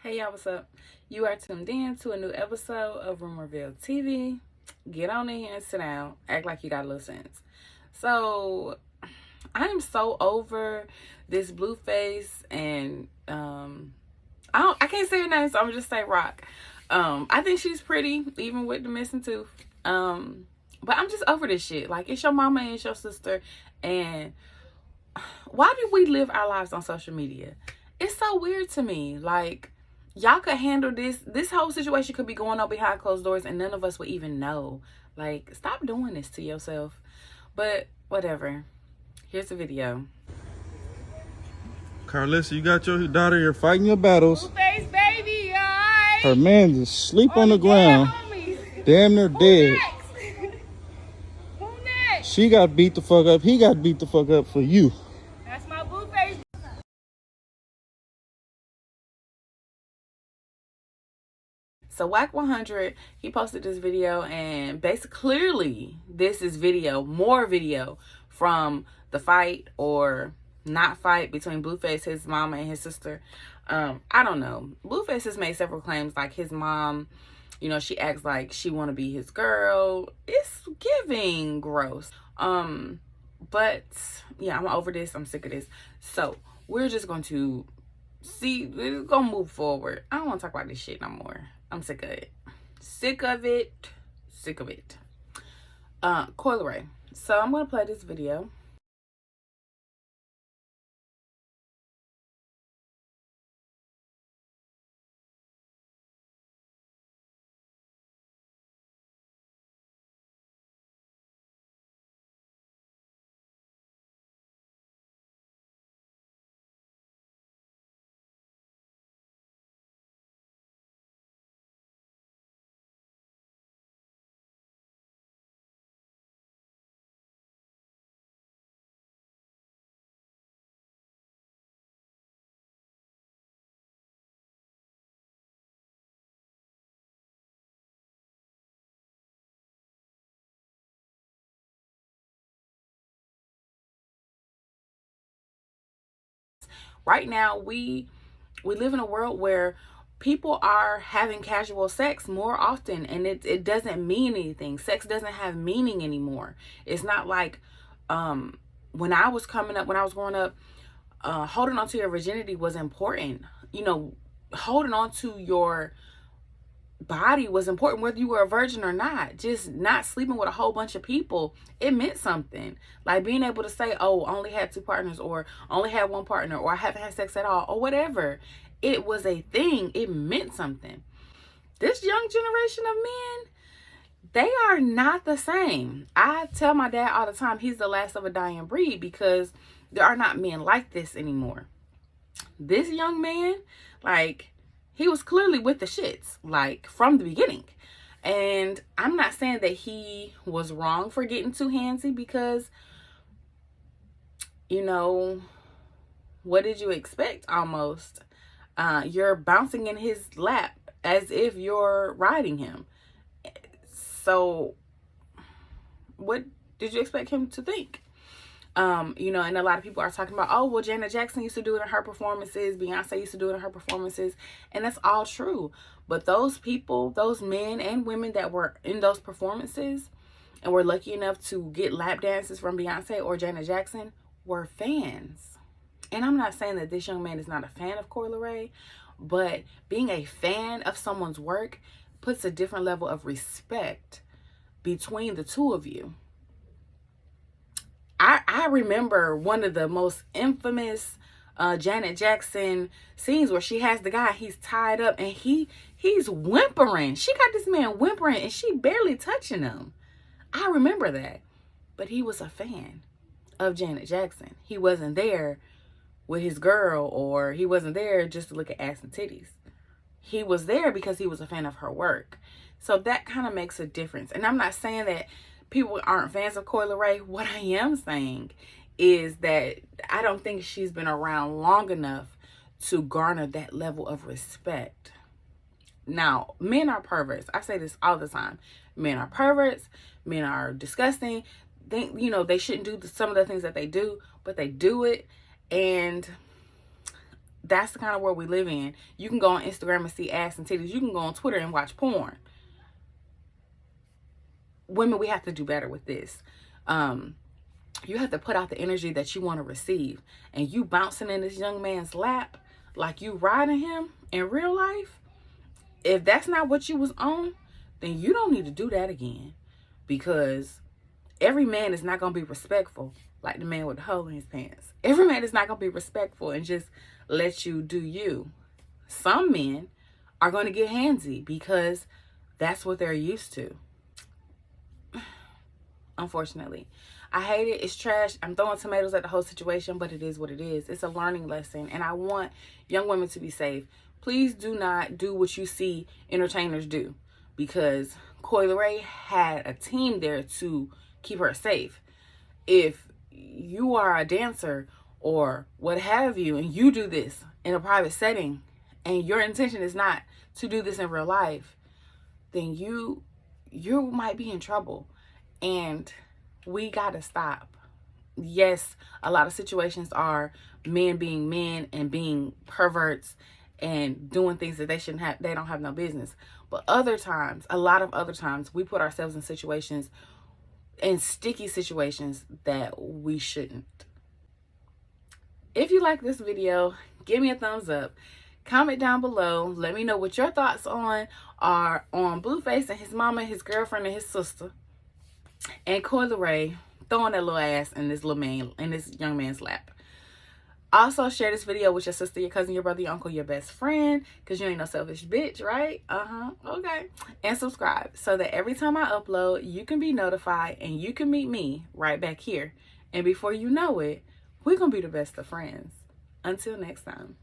Hey y'all, what's up? You are tuned in to a new episode of Room Reveal TV. Get on in here and sit down. Act like you got a little sense. So, I am so over this Blueface and I can't say her name, so I'm gonna just say Rock. I think she's pretty, even with the missing tooth. But I'm just over this shit. Like, it's your mama and it's your sister, and why do we live our lives on social media? It's so weird to me. Like, y'all could handle this whole situation could be going on behind closed doors and none of us would even know. Like, stop doing this to yourself. But whatever, here's the video. Carlissa, you got your daughter here fighting your battles. Blueface, baby, alright? Her man is asleep on the ground, damn near dead. Who next? She got beat the fuck up. He got beat the fuck up for you. That's my Blueface. So Wack 100, he posted this video, and basically clearly this is more video from the fight or not fight between Blueface, his mama, and his sister. I don't know. Blueface has made several claims, like his mom, she acts like she want to be his girl. It's giving gross. But yeah, I'm over this. I'm sick of this. So we're just going to we're going to move forward. I don't want to talk about this shit no more. I'm sick of it. Sick of it. Coi Leray. So I'm going to play this video. Right now, we live in a world where people are having casual sex more often, and it doesn't mean anything. Sex doesn't have meaning anymore. It's not like when I was growing up, holding on to your virginity was important. Holding on to your body was important, whether you were a virgin or not. Just not sleeping with a whole bunch of people, it meant something. Like being able to say, oh, I only had 2 partners, or only had 1 partner, or I haven't had sex at all, or whatever. It was a thing. It meant something. This young generation of men, they are not the same. I tell my dad all the time, he's the last of a dying breed, because there are not men like this anymore. This young man, like, he was clearly with the shits, like, from the beginning. And I'm not saying that he was wrong for getting too handsy, because, what did you expect almost? You're bouncing in his lap as if you're riding him. So what did you expect him to think? And a lot of people are talking about, oh, well, Janet Jackson used to do it in her performances. Beyonce used to do it in her performances. And that's all true. But those people, those men and women that were in those performances and were lucky enough to get lap dances from Beyonce or Janet Jackson were fans. And I'm not saying that this young man is not a fan of Coi Leray, but being a fan of someone's work puts a different level of respect between the two of you. I remember one of the most infamous Janet Jackson scenes where she has the guy, he's tied up, and he's whimpering. She got this man whimpering and she barely touching him. I remember that. But he was a fan of Janet Jackson. He wasn't there with his girl, or he wasn't there just to look at ass and titties. He was there because he was a fan of her work. So that kind of makes a difference. And I'm not saying that people aren't fans of Coi Leray. What I am saying is that I don't think she's been around long enough to garner that level of respect. Now, men are perverts. I say this all the time. Men are perverts. Men are disgusting. They shouldn't do some of the things that they do, but they do it. And That's the kind of world we live in. You can go on Instagram and see ass and titties. You can go on Twitter and watch porn. Women, we have to do better with this. You have to put out the energy that you want to receive. And you bouncing in this young man's lap like you riding him in real life, if that's not what you was on, then you don't need to do that again. Because every man is not going to be respectful like the man with the hole in his pants. Every man is not going to be respectful and just let you do you. Some men are going to get handsy because that's what they're used to. Unfortunately, I hate it. It's trash. I'm throwing tomatoes at the whole situation, but it is what it is. It's a learning lesson, and I want young women to be safe. Please do not do what you see entertainers do, because Coi Leray had a team there to keep her safe. If you are a dancer or what have you, and you do this in a private setting, and your intention is not to do this in real life, then you might be in trouble. And we gotta stop. Yes, a lot of situations are men being men and being perverts and doing things that they don't have no business. But other times, a lot of other times, we put ourselves in situations, in sticky situations that we shouldn't. If you like this video, give me a thumbs up. Comment down below. Let me know what your thoughts are on Blueface and his mama, his girlfriend, and his sister. And Coi Leray throwing that little ass in this young man's lap. Also, share this video with your sister, your cousin, your brother, your uncle, your best friend, because you ain't no selfish bitch, right? Okay. And subscribe so that every time I upload, you can be notified and you can meet me right back here. And before you know it, we're going to be the best of friends. Until next time.